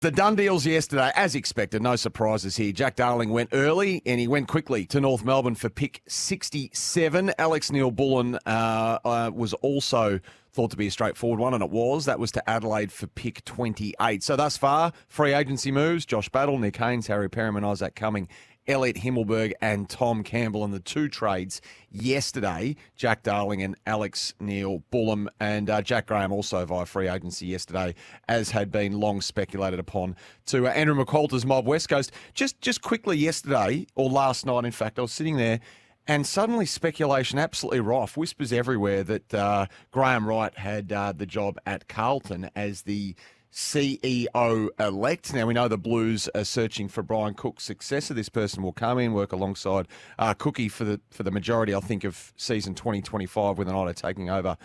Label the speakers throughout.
Speaker 1: The done deals yesterday, as expected, no surprises here. Jack Darling went early and he went quickly to North Melbourne for pick 67. Alex Neal-Bullen was also thought to be a straightforward one, and it was. That was to Adelaide for pick 28. So thus far, free agency moves, Josh Battle, Nick Haynes, Harry Perriman, Isaac Cumming, Elliot Himmelberg and Tom Campbell, and the two trades yesterday, Jack Darling and Alex Neal-Bullen, and Jack Graham also via free agency yesterday, as had been long speculated upon, to Andrew McQualter's Mob West Coast. Just quickly yesterday, or last night in fact, I was sitting there and suddenly speculation absolutely rife, whispers everywhere that Graham Wright had the job at Carlton as the CEO-elect. Now, we know the Blues are searching for Brian Cook's successor. This person will come in, work alongside Cookie for the majority, I think, of season 2025, with an eye to taking over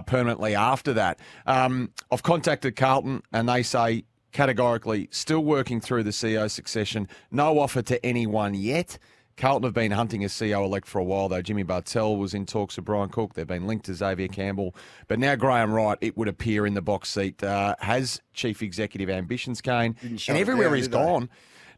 Speaker 1: permanently after that. I've contacted Carlton, and they say categorically still working through the CEO succession. No offer to anyone yet. Carlton have been hunting a CEO-elect for a while, though. Jimmy Bartell was in talks with Brian Cook. They've been linked to Xavier Campbell. But now Graham Wright, it would appear, in the box seat, has chief executive ambitions, Kane. And everywhere he's gone.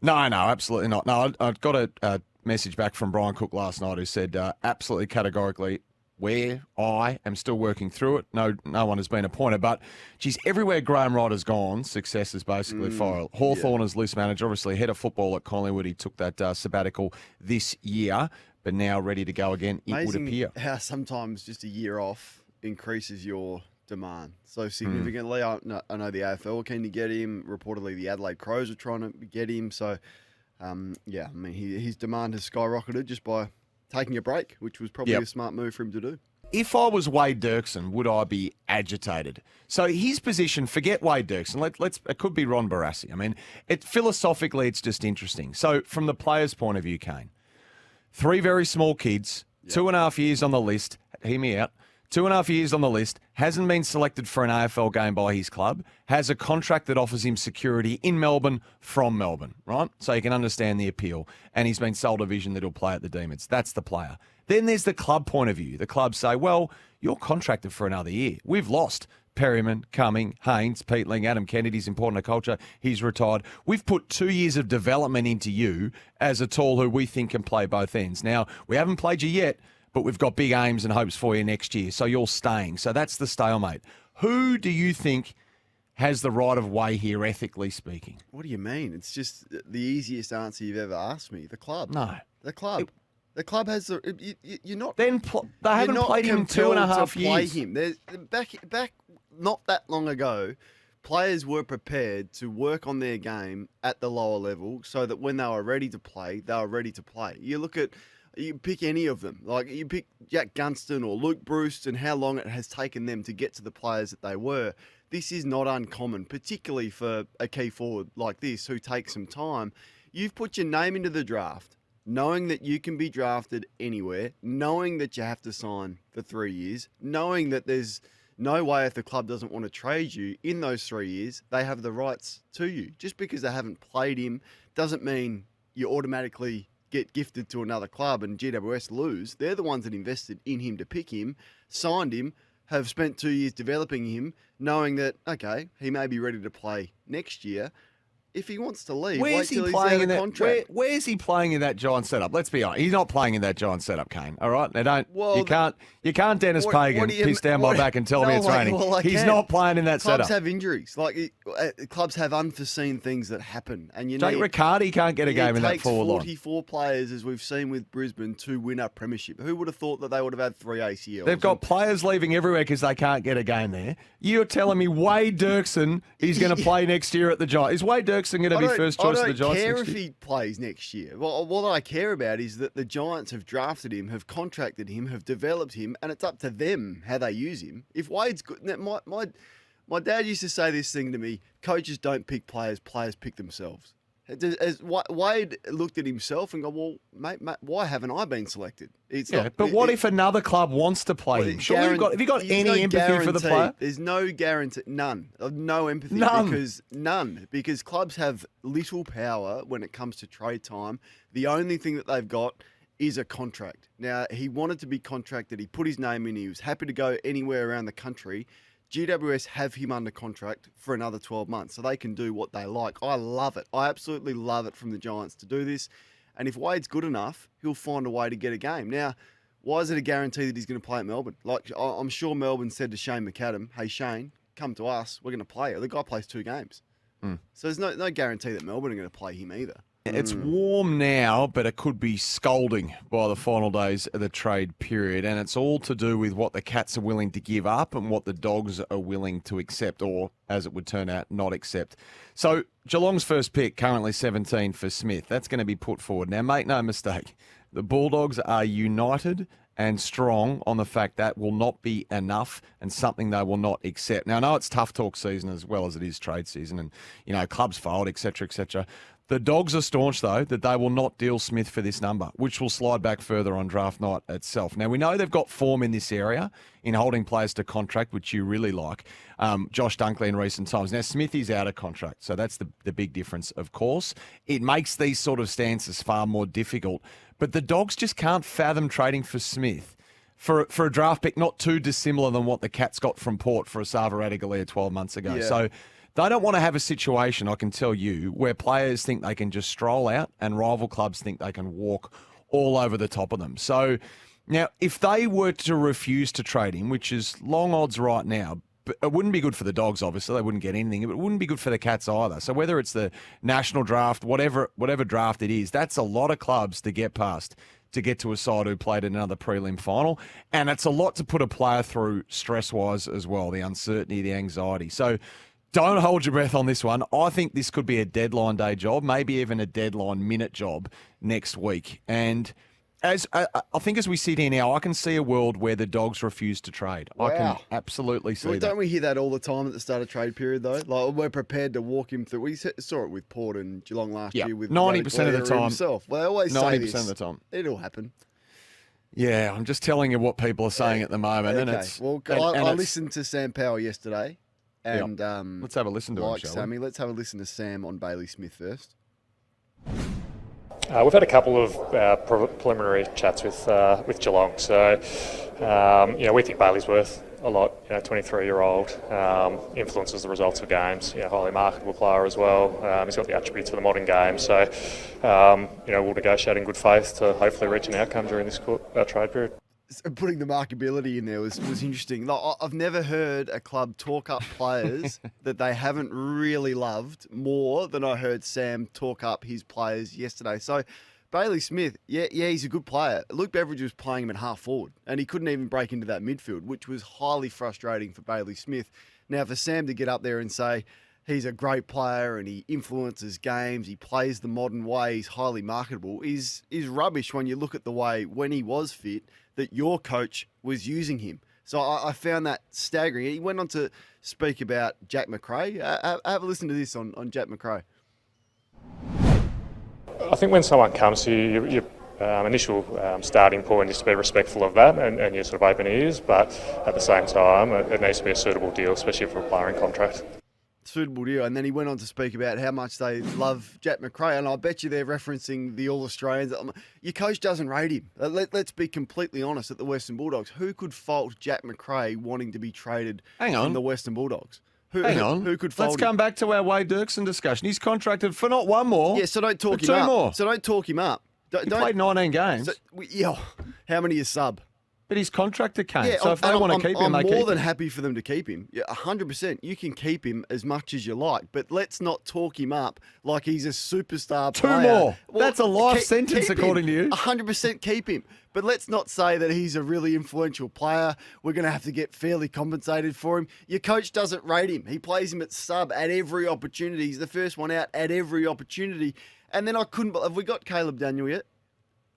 Speaker 1: No, absolutely not. No, I got a message back from Brian Cook last night who said absolutely categorically, where I am still working through it. No one has been appointed. But, geez, everywhere Graham Wright has gone, success is basically foiled. Hawthorn as loose manager, obviously head of football at Collingwood. He took that sabbatical this year, but now ready to go again, it would appear.
Speaker 2: How sometimes just a year off increases your demand so significantly. I know the AFL are keen to get him. Reportedly, the Adelaide Crows are trying to get him. So, his demand has skyrocketed just by taking a break, which was probably a smart move for him to do.
Speaker 1: If I was Wade Derksen, would I be agitated? So his position, forget Wade Derksen. It could be Ron Barassi. I mean, philosophically, it's just interesting. So from the player's point of view, Kane, 3 very small kids, 2.5 years on the list. Hear me out. 2.5 years on the list, hasn't been selected for an AFL game by his club, has a contract that offers him security in Melbourne from Melbourne, right? So you can understand the appeal. And he's been sold a vision that he'll play at the Demons. That's the player. Then there's the club point of view. The club say, well, you're contracted for another year. We've lost Perryman, Cumming, Haynes, Peatling, Adam Kennedy's important to culture. He's retired. We've put 2 years of development into you as a tall who we think can play both ends. Now, we haven't played you yet, but we've got big aims and hopes for you next year. So you're staying. So that's the stalemate. Who do you think has the right of way here, ethically speaking?
Speaker 2: What do you mean? It's just the easiest answer you've ever asked me. The club.
Speaker 1: No.
Speaker 2: The club. The club has the. You're not.
Speaker 1: Then they haven't played him in 2.5 years.
Speaker 2: Play him. Back not that long ago, players were prepared to work on their game at the lower level so that when they were ready to play, they were ready to play. You pick any of them. Like, you pick Jack Gunston or Luke Bruce and how long it has taken them to get to the players that they were. This is not uncommon, particularly for a key forward like this who takes some time. You've put your name into the draft, knowing that you can be drafted anywhere, knowing that you have to sign for 3 years, knowing that there's no way, if the club doesn't want to trade you in those 3 years, they have the rights to you. Just because they haven't played him doesn't mean you automatically get gifted to another club and GWS lose. They're the ones that invested in him to pick him, signed him, have spent 2 years developing him, knowing that, okay, he may be ready to play next year. If he wants to leave, wait till he's out of contract.
Speaker 1: Where's he playing in that giant setup? Let's be honest. He's not playing in that giant setup, Kane. All right? Now you can't Dennis Pagan piss down my back and tell me it's raining. He's not playing in that setup.
Speaker 2: Clubs have injuries. Clubs have unforeseen things that happen. And
Speaker 1: Jake Riccardi can't get a game in that forward line.
Speaker 2: It takes 44 players, as we've seen with Brisbane, to win a premiership. Who would have thought that they would have had 3 ACLs?
Speaker 1: They've got players leaving everywhere because they can't get a game there. You're telling me Wade Derksen is going to play next year at the Giants. Is Wade Derksen going to be first choice of the Giants next year?
Speaker 2: I don't care if he plays next year. Well, what I care about is that the Giants have drafted him, have contracted him, have developed him, and it's up to them how they use him. If Wade's good, my dad used to say this thing to me: coaches don't pick players, players pick themselves. As Wade looked at himself and go, well, mate, why haven't I been selected?
Speaker 1: But what if another club wants to play him? Have you got any empathy for the player?
Speaker 2: There's no guarantee, none. No empathy. Because clubs have little power when it comes to trade time. The only thing that they've got is a contract. Now, he wanted to be contracted. He put his name in. He was happy to go anywhere around the country. GWS have him under contract for another 12 months, so they can do what they like. I love it. I absolutely love it from the Giants to do this. And if Wade's good enough, he'll find a way to get a game. Now, why is it a guarantee that he's going to play at Melbourne? Like, I'm sure Melbourne said to Shane McAdam, hey, Shane, come to us. We're going to play it. The guy plays 2 games. So there's no guarantee that Melbourne are going to play him either.
Speaker 1: It's warm now, but it could be scalding by the final days of the trade period. And it's all to do with what the Cats are willing to give up and what the Dogs are willing to accept, or, as it would turn out, not accept. So Geelong's first pick, currently 17 for Smith. That's going to be put forward. Now, make no mistake, the Bulldogs are united and strong on the fact that will not be enough and something they will not accept. Now, I know it's tough talk season as well as it is trade season, and, you know, clubs fold, etc., etc. The Dogs are staunch, though, that they will not deal Smith for this number, which will slide back further on draft night itself. Now, we know they've got form in this area in holding players to contract, which you really like. Josh Dunkley in recent times. Now, Smith is out of contract, so that's the big difference, of course. It makes these sort of stances far more difficult. But the Dogs just can't fathom trading for Smith for a draft pick not too dissimilar than what the Cats got from Port for Asava Ratugolea 12 months ago.
Speaker 2: Yeah.
Speaker 1: So they don't want to have a situation, I can tell you, where players think they can just stroll out and rival clubs think they can walk all over the top of them. So now, if they were to refuse to trade him, which is long odds right now, but it wouldn't be good for the Dogs, obviously. They wouldn't get anything. But it wouldn't be good for the Cats either. So whether it's the national draft, whatever draft it is, that's a lot of clubs to get past to get to a side who played in another prelim final. And it's a lot to put a player through stress-wise as well, the uncertainty, the anxiety. So don't hold your breath on this one. I think this could be a deadline day job, maybe even a deadline minute job next week. And as I think as we sit here now, I can see a world where the Dogs refuse to trade.
Speaker 2: Wow.
Speaker 1: I can absolutely see that.
Speaker 2: Don't we hear that all the time at the start of trade period, though? Like, we're prepared to walk him through. We saw it with Port and Geelong last year with
Speaker 1: 90% of the time.
Speaker 2: Himself. Well, they always say
Speaker 1: 90%
Speaker 2: this.
Speaker 1: of the time.
Speaker 2: It'll happen.
Speaker 1: Yeah, I'm just telling you what people are saying at the moment.
Speaker 2: Okay.
Speaker 1: And it's,
Speaker 2: well, I listened to Sam Powell yesterday. And
Speaker 1: let's have a listen to him, shall we?
Speaker 2: Sammy, let's have a listen to Sam on Bailey Smith first.
Speaker 3: We've had a couple of preliminary chats with Geelong, so we think Bailey's worth a lot. 23-year-old, influences the results of games. Highly marketable player as well. He's got the attributes for the modern game, so we'll negotiate in good faith to hopefully reach an outcome during this trade period.
Speaker 2: Putting the markability in there was interesting. Like, I've never heard a club talk up players that they haven't really loved more than I heard Sam talk up his players yesterday. So Bailey Smith, yeah, he's a good player. Luke Beveridge was playing him at half forward and he couldn't even break into that midfield, which was highly frustrating for Bailey Smith. Now, for Sam to get up there and say he's a great player and he influences games, he plays the modern way, he's highly marketable, is rubbish when you look at the way, when he was fit, that your coach was using him. So I found that staggering. He went on to speak about Jack Macrae. Have a listen to this on Jack Macrae.
Speaker 3: I think when someone comes to you, your initial starting point is to be respectful of that and you sort of open ears, but at the same time, it needs to be a suitable deal, especially for a player in contract.
Speaker 2: Suitable deal. And then he went on to speak about how much they love Jack Macrae, and I bet you they're referencing the All-Australians. Your coach doesn't rate him. Let's be completely honest at the Western Bulldogs. Who could fault Jack Macrae wanting to be traded from the Western Bulldogs?
Speaker 1: Hang on.
Speaker 2: Who could fault
Speaker 1: Let's come back to our Wade Derksen discussion. He's contracted for not one more.
Speaker 2: Yeah, so don't talk
Speaker 1: but
Speaker 2: him
Speaker 1: two
Speaker 2: up.
Speaker 1: more.
Speaker 2: So don't talk him up.
Speaker 1: He played 19 games.
Speaker 2: So, how many is sub?
Speaker 1: But he's contracted Kane.
Speaker 2: Yeah,
Speaker 1: so if they want to keep him, they keep him.
Speaker 2: I'm more than happy for them to keep him. Yeah, 100%. You can keep him as much as you like, but let's not talk him up like he's a superstar player.
Speaker 1: Two more.
Speaker 2: Well,
Speaker 1: that's a life sentence, according to you.
Speaker 2: 100% keep him. But let's not say that he's a really influential player. We're going to have to get fairly compensated for him. Your coach doesn't rate him. He plays him at sub at every opportunity. He's the first one out at every opportunity. And then I couldn't. Have we got Caleb Daniel yet?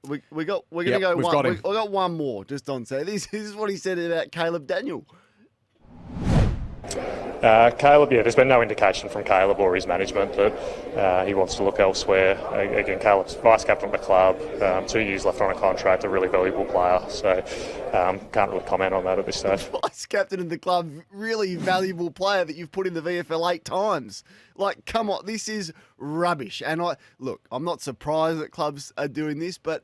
Speaker 2: We're going to go
Speaker 1: we've
Speaker 2: one.
Speaker 1: got him.
Speaker 2: We got one more just on say. This is what he said about Caleb Daniel.
Speaker 3: Caleb, there's been no indication from Caleb or his management that he wants to look elsewhere. Again, Caleb's vice captain of the club, 2 years left on a contract, a really valuable player. So can't really comment on that at this stage.
Speaker 2: Vice captain of the club, really valuable player that you've put in the VFL 8 times. Like, come on, this is rubbish. And I'm not surprised that clubs are doing this, but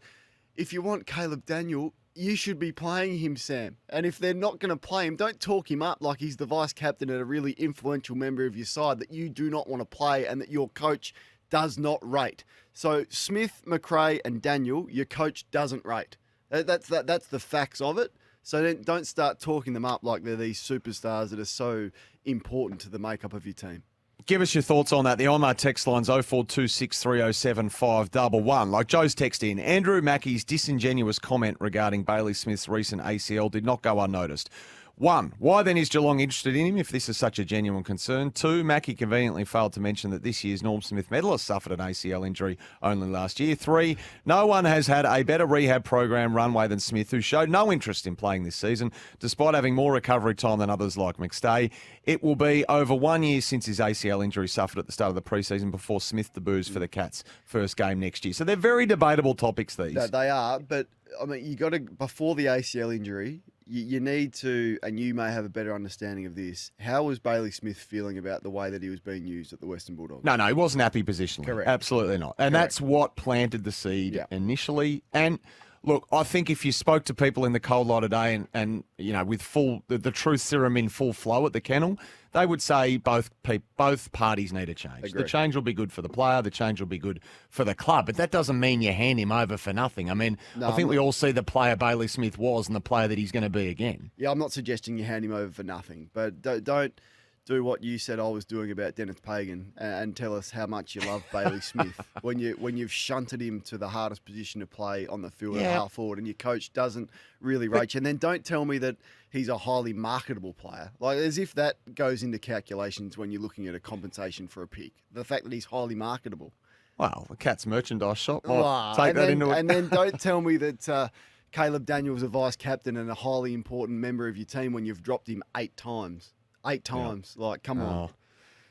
Speaker 2: if you want Caleb Daniel, you should be playing him, Sam. And if they're not going to play him, don't talk him up like he's the vice captain and a really influential member of your side that you do not want to play and that your coach does not rate. So Smith, McRae and Daniel, your coach doesn't rate. That's the facts of it. So then don't start talking them up like they're these superstars that are so important to the makeup of your team.
Speaker 1: Give us your thoughts on that. The OMA text line's 0426 307 511. Like Joe's text in, Andrew Mackey's disingenuous comment regarding Bailey Smith's recent ACL did not go unnoticed. 1, why then is Geelong interested in him if this is such a genuine concern? 2, Mackey conveniently failed to mention that this year's Norm Smith medalist suffered an ACL injury only last year. 3, no one has had a better rehab program runway than Smith, who showed no interest in playing this season, despite having more recovery time than others like McStay. It will be over 1 year since his ACL injury suffered at the start of the preseason before Smith debuts for the Cats' first game next year. So they're very debatable topics, these.
Speaker 2: They are, but I mean, you got to, before the ACL injury, you need to, and you may have a better understanding of this, how was Bailey Smith feeling about the way that he was being used at the Western Bulldogs?
Speaker 1: No, he wasn't happy positionally.
Speaker 2: Correct.
Speaker 1: Absolutely not. And that's what planted the seed initially. And look, I think if you spoke to people in the cold light today and you know, with the truth serum in full flow at the kennel, they would say both parties need a change.
Speaker 2: Agreed.
Speaker 1: The change will be good for the player. The change will be good for the club. But that doesn't mean you hand him over for nothing. I mean, I think we all see the player Bailey Smith was and the player that he's going to be again.
Speaker 2: Yeah, I'm not suggesting you hand him over for nothing, but don't do what you said I was doing about Dennis Pagan and tell us how much you love Bailey Smith when you've shunted him to the hardest position to play on the field at half forward and your coach doesn't really rate you. And then don't tell me that he's a highly marketable player, like as if that goes into calculations when you're looking at a compensation for a pick. The fact that he's highly marketable.
Speaker 1: Well, the Cats merchandise shop might take that into it.
Speaker 2: And then don't tell me that Caleb Daniels is a vice captain and a highly important member of your team when you've dropped him 8 times. 8 times. Like, come on.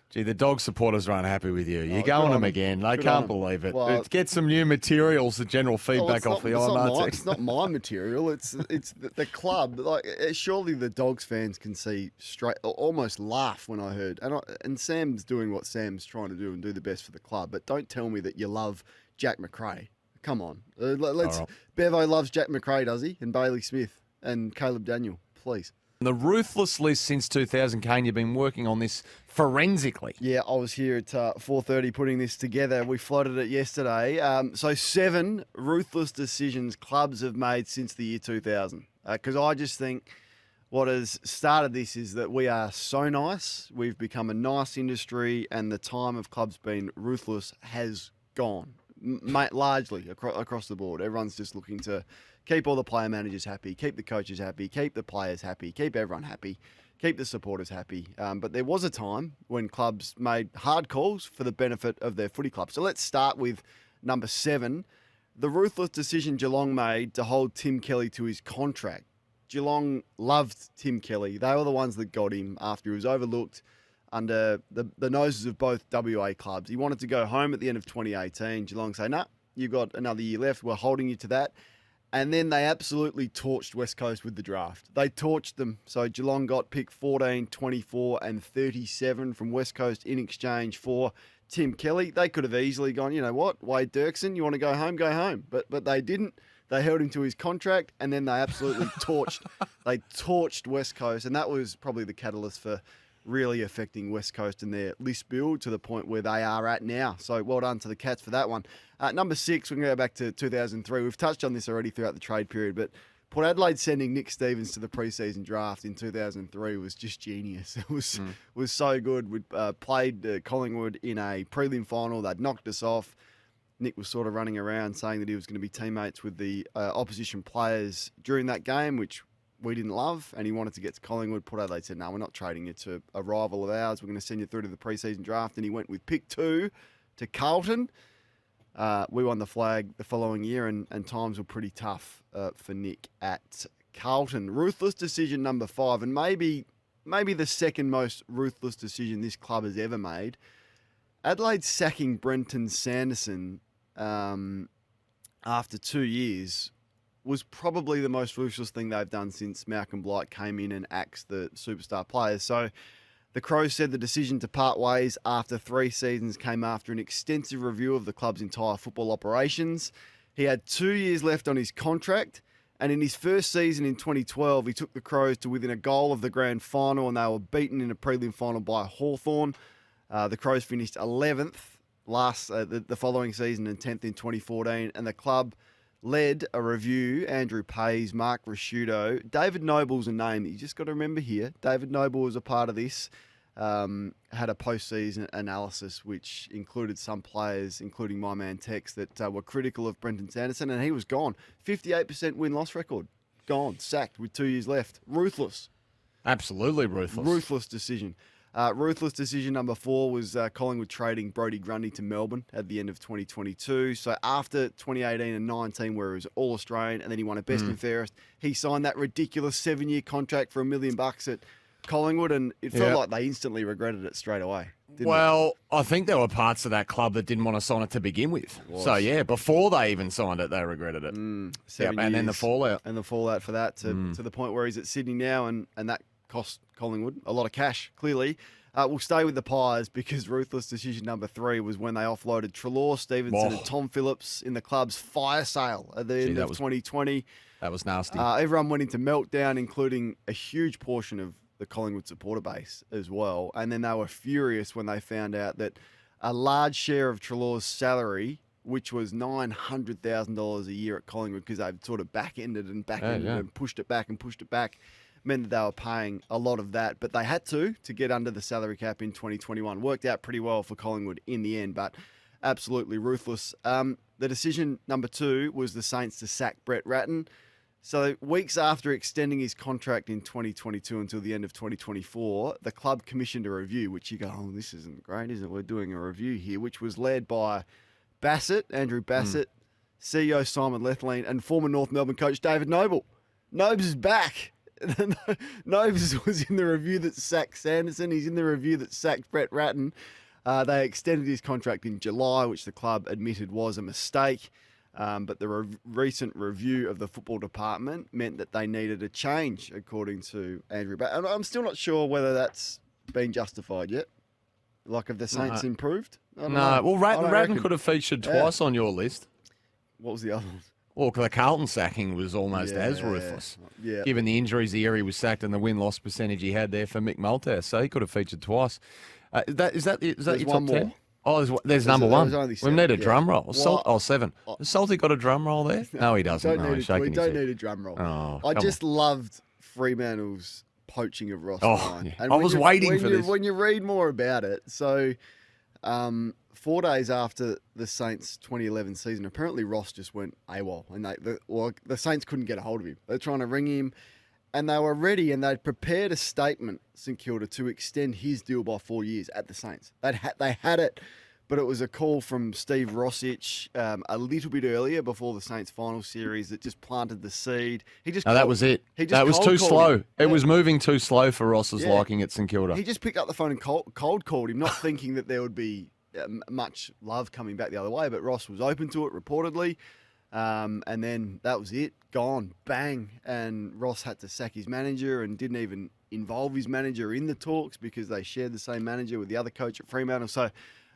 Speaker 1: Gee, the dog supporters are unhappy with you. You're going them again. They can't believe it.
Speaker 2: Well,
Speaker 1: Get some new materials, the general feedback off the IMR.
Speaker 2: It's not my material. It's the club. Like, surely the Dogs fans can see straight, almost laugh when I heard. And Sam's doing what Sam's trying to do and do the best for the club. But don't tell me that you love Jack McRae. Come on. Let's. Right. Bevo loves Jack McRae, does he? And Bailey Smith and Caleb Daniel, please.
Speaker 1: The ruthless list since 2000, Kane, you've been working on this forensically.
Speaker 2: Yeah, I was here at 4:30 putting this together. We floated it yesterday. So 7 ruthless decisions clubs have made since the year 2000. Because I just think what has started this is that we are so nice. We've become a nice industry and the time of clubs being ruthless has gone. Largely across the board. Everyone's just looking to keep all the player managers happy, keep the coaches happy, keep the players happy, keep everyone happy, keep the supporters happy. But there was a time when clubs made hard calls for the benefit of their footy club. So let's start with number 7, the ruthless decision Geelong made to hold Tim Kelly to his contract. Geelong loved Tim Kelly. They were the ones that got him after he was overlooked under the noses of both WA clubs. He wanted to go home at the end of 2018. Geelong say, nah, you've got another year left. We're holding you to that. And then they absolutely torched West Coast with the draft. They torched them. So Geelong got pick 14, 24 and 37 from West Coast in exchange for Tim Kelly. They could have easily gone, you know what, Wade Derksen, you want to go home, go home. But they didn't. They held him to his contract and then they absolutely torched West Coast. And that was probably the catalyst for really affecting West Coast and their list build to the point where they are at now. So well done to the Cats for that one. Number 6, we can go back to 2003. We've touched on this already throughout the trade period, but Port Adelaide sending Nick Stevens to the preseason draft in 2003 was just genius. It was so good. We played Collingwood in a prelim final. They'd knocked us off. Nick was sort of running around saying that he was going to be teammates with the opposition players during that game, which we didn't love, and he wanted to get to Collingwood. Port Adelaide said, no, we're not trading you to a rival of ours. We're going to send you through to the preseason draft. And he went with pick 2 to Carlton. We won the flag the following year, and times were pretty tough for Nick at Carlton. Ruthless decision number 5, and maybe the second most ruthless decision this club has ever made. Adelaide sacking Brenton Sanderson after 2 years was probably the most ruthless thing they've done since Malcolm Blight came in and axed the superstar players. So the Crows said the decision to part ways after 3 seasons came after an extensive review of the club's entire football operations. He had 2 years left on his contract, And in his first season in 2012, he took the Crows to within a goal of the grand final, and they were beaten in a prelim final by Hawthorn. The Crows finished 11th the following season and 10th in 2014, and the club led a review. Andrew Pays, Mark Rasciuto, David Noble's a name that you just got to remember here. David Noble was a part of this. Had a post-season analysis which included some players, including my man Tex, that were critical of Brenton Sanderson, and he was gone. 58% win-loss record. Gone. Sacked with 2 years left. Ruthless.
Speaker 1: Absolutely ruthless.
Speaker 2: Ruthless decision. Ruthless decision number 4 was Collingwood trading Brodie Grundy to Melbourne at the end of 2022. So after 2018 and 19, where he was All-Australian and then he won a Best and Fairest, he signed that ridiculous 7-year contract for $1 million at Collingwood, and it felt like they instantly regretted it straight away.
Speaker 1: Well, I think there were parts of that club that didn't want to sign it to begin with. So, yeah, before they even signed it, they regretted it.
Speaker 2: 7
Speaker 1: and then the
Speaker 2: years,
Speaker 1: fallout.
Speaker 2: And the fallout for that to the point where he's at Sydney now, and that cost Collingwood a lot of cash, clearly. We'll stay with the Pies because ruthless decision number 3 was when they offloaded Treloar, Stevenson and Tom Phillips in the club's fire sale at the end of 2020.
Speaker 1: That was nasty.
Speaker 2: Everyone went into meltdown, including a huge portion of the Collingwood supporter base as well. And then they were furious when they found out that a large share of Treloar's salary, which was $900,000 a year at Collingwood, because they've sort of back-ended and pushed it back, meant that they were paying a lot of that. But they had to get under the salary cap in 2021. Worked out pretty well for Collingwood in the end, but absolutely ruthless. The decision number 2 was the Saints to sack Brett Ratton. So weeks after extending his contract in 2022 until the end of 2024, the club commissioned a review, which you go, oh, this isn't great, is it? We're doing a review here, which was led by Andrew Bassett, CEO Simon Lethlean, and former North Melbourne coach David Noble. Nobes is back. Nobes was in the review that sacked Sanderson. He's in the review that sacked Brett Ratton. They extended his contract in July, which the club admitted was a mistake. But the recent review of the football department meant that they needed a change, according to Andrew. And I'm still not sure whether that's been justified yet. Like, have the Saints improved?
Speaker 1: No. Well, Ratton could have featured twice on your list.
Speaker 2: What was the other one?
Speaker 1: Well, the Carlton sacking was almost as ruthless.
Speaker 2: Yeah.
Speaker 1: Given the injuries the year he was sacked and the win-loss percentage he had there for Mick Malthouse. So he could have featured twice. Is that your top 10? Oh, there's number 1. We need a drum roll. 7. Has Salty got a drum roll there? No, he doesn't.
Speaker 2: We don't need a drum roll.
Speaker 1: Oh,
Speaker 2: I just loved Fremantle's poaching of Ross.
Speaker 1: Yeah. And I was waiting for this.
Speaker 2: When you read more about it, so 4 days after the Saints' 2011 season, apparently Ross just went AWOL, and the Saints couldn't get a hold of him. They're trying to ring him, and they were ready, and they'd prepared a statement, St Kilda, to extend his deal by 4 years at the Saints. They had it, but it was a call from Steve Rossich a little bit earlier before the Saints' final series that just planted the seed.
Speaker 1: That was it. That was too slow. It was moving too slow for Ross's liking at St Kilda.
Speaker 2: He just picked up the phone and cold called him, not thinking that there would be much love coming back the other way, but Ross was open to it, reportedly. And then that was it. Gone. Bang. And Ross had to sack his manager and didn't even involve his manager in the talks because they shared the same manager with the other coach at Fremantle. So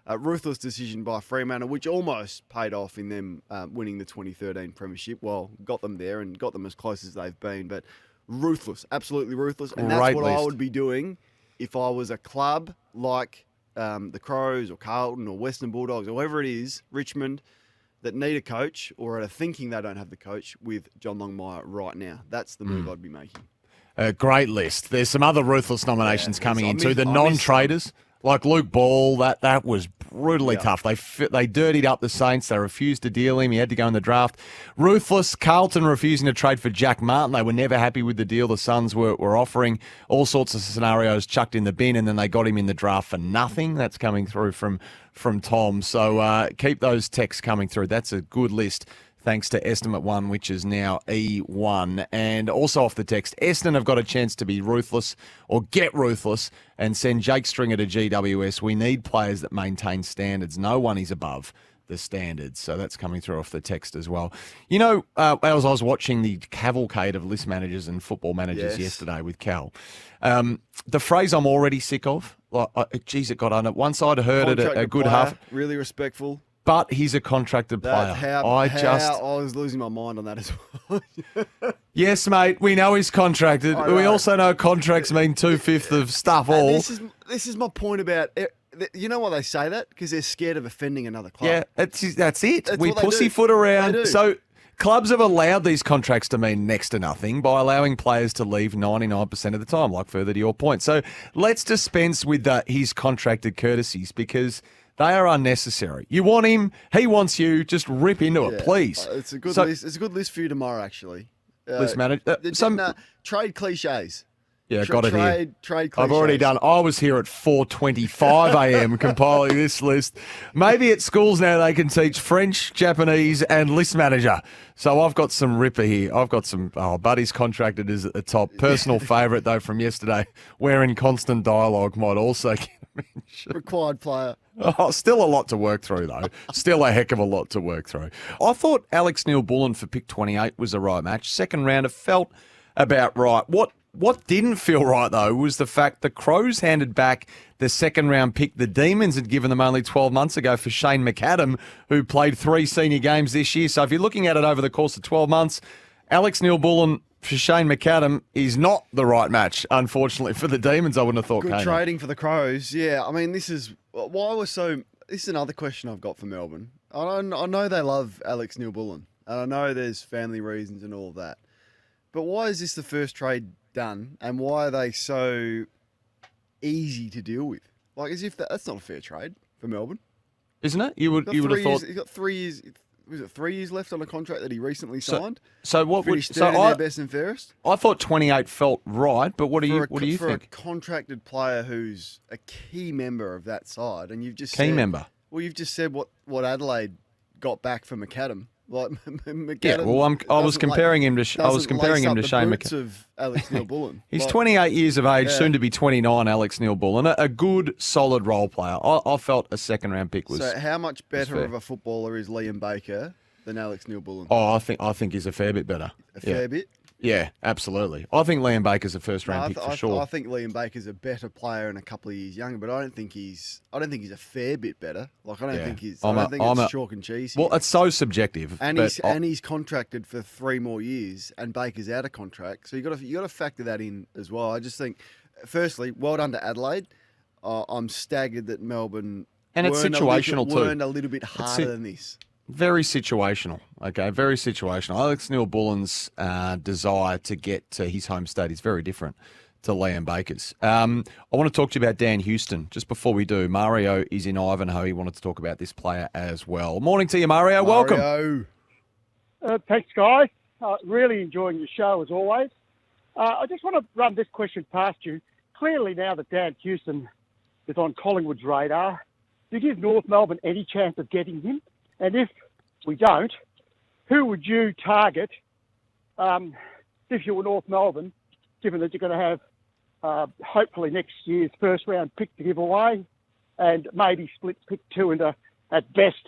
Speaker 2: a ruthless decision by Fremantle, which almost paid off in them winning the 2013 premiership. Well, got them there and got them as close as they've been. But ruthless. Absolutely ruthless. And that's what I would be doing if I was a club like the Crows or Carlton or Western Bulldogs or whoever it is, Richmond, that need a coach or are thinking they don't have the coach with John Longmire right now. That's the move I'd be making.
Speaker 1: A great list. There's some other ruthless nominations coming in too. The non-traders, like Luke Ball, that was brutally tough. They dirtied up the Saints. They refused to deal him. He had to go in the draft. Ruthless, Carlton refusing to trade for Jack Martin. They were never happy with the deal the Suns were offering. All sorts of scenarios chucked in the bin, and then they got him in the draft for nothing. That's coming through from Tom. So keep those texts coming through. That's a good list. Thanks to Estimate 1, which is now E1. And also off the text, Eston have got a chance to be ruthless or get ruthless and send Jake Stringer to GWS. We need players that maintain standards. No one is above the standards. So that's coming through off the text as well. You know, as I was watching the cavalcade of list managers and football managers yesterday with Cal, the phrase I'm already sick of, it got on it. Once I'd heard it a good half.
Speaker 2: Really respectful.
Speaker 1: but he's a contracted player.
Speaker 2: That's how I was losing my mind on that as well.
Speaker 1: Yes, mate, we know he's contracted. We also know contracts mean 2/5 of stuff all.
Speaker 2: This is my point about it. You know why they say that? Because they're scared of offending another club.
Speaker 1: Yeah, that's it.
Speaker 2: That's
Speaker 1: we
Speaker 2: what they
Speaker 1: pussyfoot
Speaker 2: do.
Speaker 1: around.
Speaker 2: They do.
Speaker 1: So clubs have allowed these contracts to mean next to nothing by allowing players to leave 99% of the time, like further to your point. So let's dispense with his contracted courtesies because they are unnecessary. You want him, he wants you, just rip into it, please.
Speaker 2: It's a good list. It's a good list for you tomorrow, actually.
Speaker 1: List manager.
Speaker 2: Trade cliches.
Speaker 1: Yeah, got it here.
Speaker 2: Trade cliches.
Speaker 1: I've already done. I was here at 4:25 a.m. compiling this list. Maybe at schools now they can teach French, Japanese, and list manager. So I've got some ripper here. I've got some. Buddy's contracted is at the top. Personal favourite though from yesterday. We're in constant dialogue. Might also get mentioned.
Speaker 2: Required player.
Speaker 1: Oh, still a lot to work through, though. Still a heck of a lot to work through. I thought Alex Neal-Bullen for pick 28 was the right match. Second rounder felt about right. What didn't feel right, though, was the fact the Crows handed back the second round pick the Demons had given them only 12 months ago for Shane McAdam, who played 3 senior games this year. So if you're looking at it over the course of 12 months, Alex Neal-Bullen for Shane McAdam is not the right match, unfortunately, for the Demons. I wouldn't have thought.
Speaker 2: Good
Speaker 1: Kane.
Speaker 2: trading for the Crows. Yeah, I mean, this is another question I've got for Melbourne. I know they love Alex Neal-Bullen, and I know there's family reasons and all of that. But why is this the first trade done, and why are they so easy to deal with? Like, as if that's not a fair trade for Melbourne,
Speaker 1: isn't it? You would have thought
Speaker 2: he's got 3 years. Was it 3 years left on a contract that he recently signed?
Speaker 1: So what would
Speaker 2: their best and fairest?
Speaker 1: I thought 28 felt right, but what do you think?
Speaker 2: For a contracted player who's a key member of that side, and you've just
Speaker 1: member.
Speaker 2: Well, you've just said what Adelaide got back for McAdam. Like McAdam.
Speaker 1: Yeah, well, I was comparing him to Shane McAdam.
Speaker 2: Of Alex Neal-Bullen.
Speaker 1: He's 28 years of age, soon to be 29. Alex Neal-Bullen, a good, solid role player. I felt a second round pick was.
Speaker 2: So, how much better of a footballer is Liam Baker than Alex Neal-Bullen?
Speaker 1: Oh, I think he's a fair bit better.
Speaker 2: A fair bit.
Speaker 1: Yeah, absolutely. I think Liam Baker's a first round pick for sure.
Speaker 2: I think Liam Baker's a better player and a couple of years younger, but I don't think he's a fair bit better. Like I don't think it's chalk and cheese here.
Speaker 1: Well, it's so subjective.
Speaker 2: And he's contracted for 3 more years, and Baker's out of contract, so you got to factor that in as well. I just think, firstly, well done to Adelaide. I'm staggered that Melbourne
Speaker 1: it's situational too.
Speaker 2: Weren't a little bit harder than this. Very
Speaker 1: situational, okay? Very situational. Alex Neal-Bullen's desire to get to his home state is very different to Liam Baker's. I want to talk to you about Dan Houston. Just before we do, Mario is in Ivanhoe. He wanted to talk about this player as well. Morning to you, Mario. Welcome.
Speaker 4: Thanks, guys. Really enjoying your show, as always. I just want to run this question past you. Clearly now that Dan Houston is on Collingwood's radar, do you give North Melbourne any chance of getting him? And if we don't, who would you target if you were North Melbourne, given that you're going to have hopefully next year's first round pick to give away and maybe split pick 2 into, at best,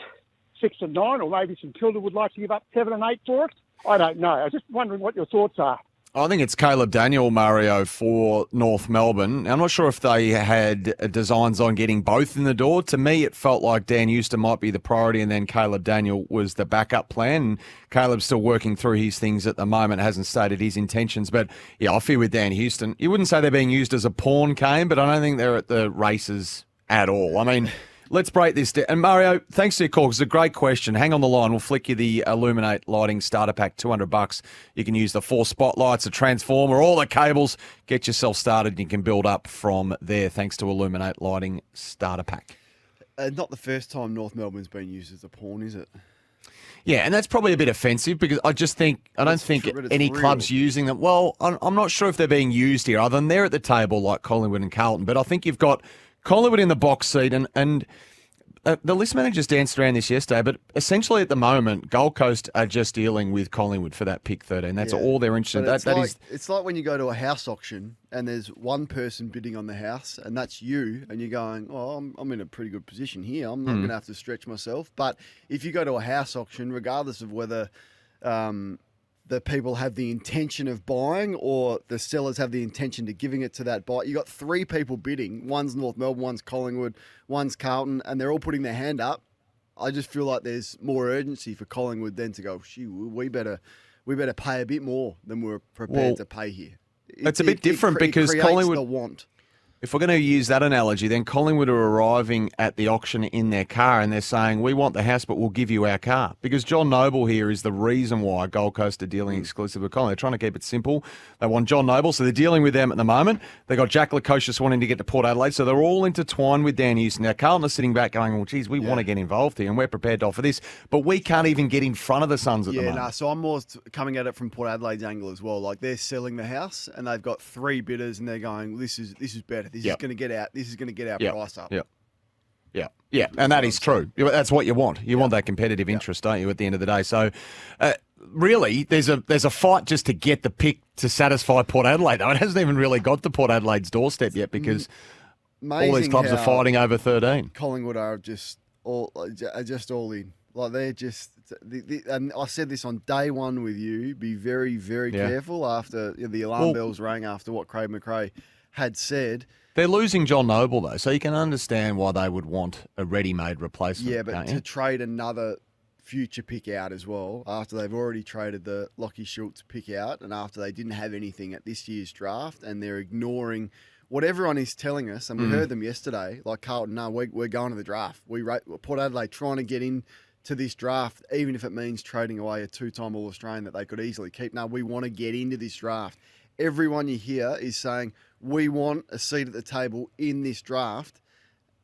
Speaker 4: 6 and 9, or maybe St Kilda would like to give up 7 and 8 for it? I don't know. I was just wondering what your thoughts are.
Speaker 1: I think it's Caleb Daniel, Mario, for North Melbourne. I'm not sure if they had designs on getting both in the door. To me, it felt like Dan Houston might be the priority and then Caleb Daniel was the backup plan. And Caleb's still working through his things at the moment, hasn't stated his intentions. But, yeah, I feel with Dan Houston. You wouldn't say they're being used as a pawn, Kane, but I don't think they're at the races at all. I mean, let's break this down. And Mario, thanks for your call. It's a great question. Hang on the line. We'll flick you the Illuminate Lighting Starter Pack, $200. You can use the 4 spotlights, a transformer, all the cables. Get yourself started and you can build up from there thanks to Illuminate Lighting Starter Pack.
Speaker 2: Not the first time North Melbourne's been used as a pawn, is it?
Speaker 1: Yeah, and that's probably a bit offensive because I don't think any club's using them. Well, I'm not sure if they're being used here other than they're at the table like Collingwood and Carlton, but I think you've got Collingwood in the box seat, and the list managers danced around this yesterday, but essentially at the moment, Gold Coast are just dealing with Collingwood for that pick 13. That's all they're interested in.
Speaker 2: It's like when you go to a house auction and there's one person bidding on the house, and that's you, and you're going, oh, I'm in a pretty good position here. I'm not going to have to stretch myself. But if you go to a house auction, regardless of whether the people have the intention of buying or the sellers have the intention to giving it to that buyer. You got 3 people bidding. One's North Melbourne, one's Collingwood, one's Carlton, and they're all putting their hand up. I just feel like there's more urgency for Collingwood then to go, we better pay a bit more than we're prepared to pay here.
Speaker 1: It's a bit different because
Speaker 2: it creates
Speaker 1: Collingwood,
Speaker 2: the want.
Speaker 1: if we're going to use that analogy, then Collingwood are arriving at the auction in their car and they're saying, we want the house, but we'll give you our car. Because John Noble here is the reason why Gold Coast are dealing exclusively with Collingwood. They're trying to keep it simple. They want John Noble, so they're dealing with them at the moment. They've got Jack Lukosius wanting to get to Port Adelaide, so they're all intertwined with Dan Houston. Now, Carlton are sitting back going, well, geez, we want to get involved here and we're prepared to offer this, but we can't even get in front of the Suns at the moment.
Speaker 2: Yeah, so I'm more coming at it from Port Adelaide's angle as well. Like, they're selling the house and they've got 3 bidders and they're going, this is better. This is going to get out. This is going to get our price up.
Speaker 1: Yeah, and that is true. That's what you want. You want that competitive interest, don't you, at the end of the day? So, really, there's a fight just to get the pick to satisfy Port Adelaide, though. It hasn't even really got to Port Adelaide's doorstep yet because all these clubs are fighting over 13.
Speaker 2: Collingwood are just all in. Like, they're just... and I said this on day one with you, be very, very careful after the alarm bells rang after what Craig McRae had said.
Speaker 1: They're losing John Noble, though, so you can understand why they would want a ready-made replacement.
Speaker 2: Yeah, but to trade another future pick out as well, after they've already traded the Lockie Schultz pick out, and after they didn't have anything at this year's draft, and they're ignoring what everyone is telling us, and we heard them yesterday, like Carlton, no, we're going to the draft. Port Adelaide trying to get in to this draft, even if it means trading away a 2-time All-Australian that they could easily keep. No, we want to get into this draft. Everyone you hear is saying, we want a seat at the table in this draft.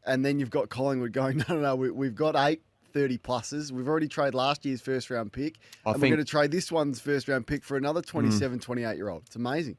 Speaker 2: And then you've got Collingwood going, no, we've got 8 30-pluses. We've already traded last year's first-round pick. We're going to trade this one's first-round pick for another 27, 28-year-old. It's amazing.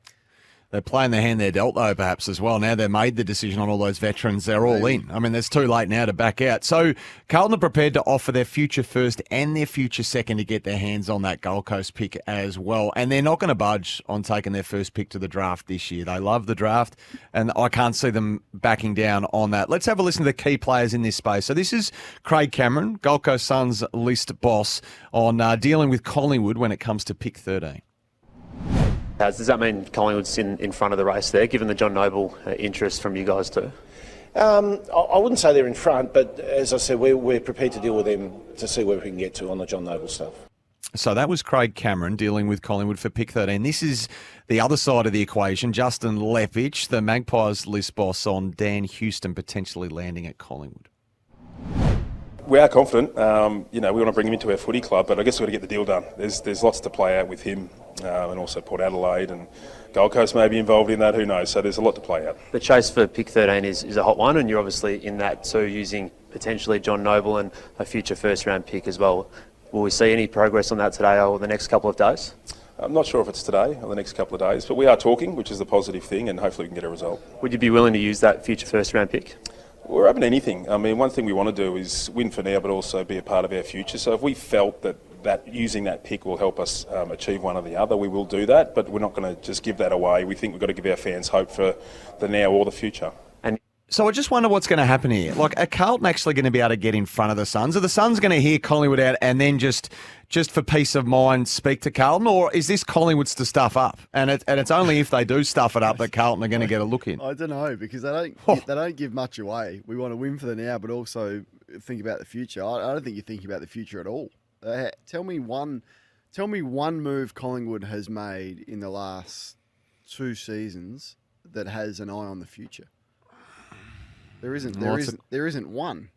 Speaker 1: They're playing the hand they're dealt, though, perhaps, as well. Now they've made the decision on all those veterans. They're all in. I mean, it's too late now to back out. So Carlton are prepared to offer their future first and their future second to get their hands on that Gold Coast pick as well. And they're not going to budge on taking their first pick to the draft this year. They love the draft, and I can't see them backing down on that. Let's have a listen to the key players in this space. So this is Craig Cameron, Gold Coast Suns list boss, on dealing with Collingwood when it comes to pick 13.
Speaker 5: Does that mean Collingwood's in front of the race there, given the John Noble interest from you guys too?
Speaker 6: I wouldn't say they're in front, but as I said, we're prepared to deal with them to see where we can get to on the John Noble stuff.
Speaker 1: So that was Craig Cameron dealing with Collingwood for pick 13. This is the other side of the equation. Justin Lepich, the Magpies list boss, on Dan Houston potentially landing at Collingwood.
Speaker 7: We are confident. We want to bring him into our footy club, but I guess we've got to get the deal done. There's lots to play out with him, and also Port Adelaide and Gold Coast may be involved in that, who knows. So there's a lot to play out.
Speaker 5: The chase for pick 13 is a hot one, and you're obviously in that too, using potentially John Noble and a future first-round pick as well. Will we see any progress on that today or the next couple of days?
Speaker 7: I'm not sure if it's today or the next couple of days, but we are talking, which is the positive thing, and hopefully we can get a result.
Speaker 5: Would you be willing to use that future first-round pick?
Speaker 7: We're open to anything. I mean, one thing we want to do is win for now, but also be a part of our future. So if we felt that using that pick will help us achieve one or the other, we will do that. But we're not going to just give that away. We think we've got to give our fans hope for the now or the future.
Speaker 1: So I just wonder what's going to happen here. Like, are Carlton actually going to be able to get in front of the Suns? Are the Suns going to hear Collingwood out and then just for peace of mind speak to Carlton? Or is this Collingwood's to stuff up? And it's only if they do stuff it up that Carlton are going to get a look in.
Speaker 2: I don't know, because they don't give much away. We want to win for the now, but also think about the future. I don't think you're thinking about the future at all. Tell me one move Collingwood has made in the last 2 seasons that has an eye on the future. There isn't one.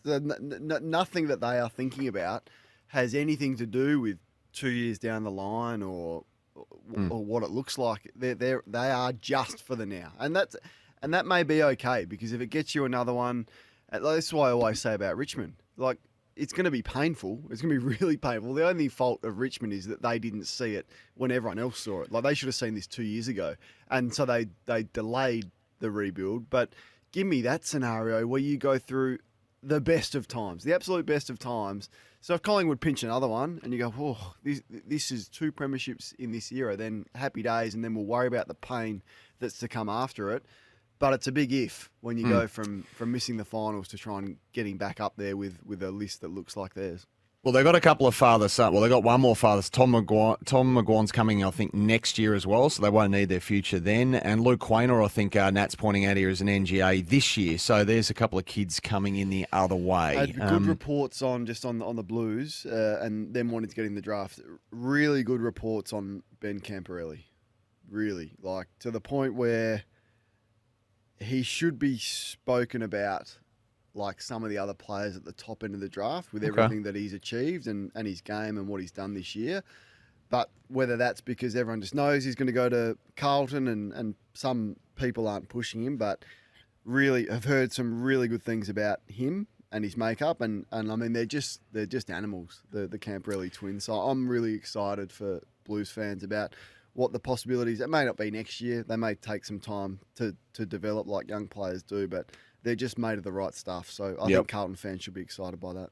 Speaker 2: Nothing that they are thinking about has anything to do with 2 years down the line or what it looks like. They are just for the now, and that may be okay, because if it gets you another one, that's why I always say about Richmond. Like, it's going to be painful. It's going to be really painful. The only fault of Richmond is that they didn't see it when everyone else saw it. Like, they should have seen this 2 years ago, and so they delayed the rebuild. But give me that scenario where you go through the best of times, the absolute best of times. So if Collingwood pinch another one and you go, oh, this is 2 premierships in this era, then happy days, and then we'll worry about the pain that's to come after it. But it's a big if when you go from missing the finals to trying getting back up there with a list that looks like theirs.
Speaker 1: Well, they've got a couple of father-son. Well, they've got one more father. Tom McGuan's coming, I think, next year as well, so they won't need their future then. And Luke Quaynor, I think Nat's pointing out here, is an NGA this year. So there's a couple of kids coming in the other way.
Speaker 2: Had good reports on the Blues and them wanting to get in the draft. Really good reports on Ben Camperelli. Really, like to the point where he should be spoken about like some of the other players at the top end of the draft with everything that he's achieved and his game and what he's done this year. But whether that's because everyone just knows he's going to go to Carlton and some people aren't pushing him, but really have heard some really good things about him and his makeup. And I mean, they're just animals, the Camperelli twins. So I'm really excited for Blues fans about what the possibilities. It may not be next year. They may take some time to develop like young players do, but they're just made of the right stuff. So I think Carlton fans should be excited by that.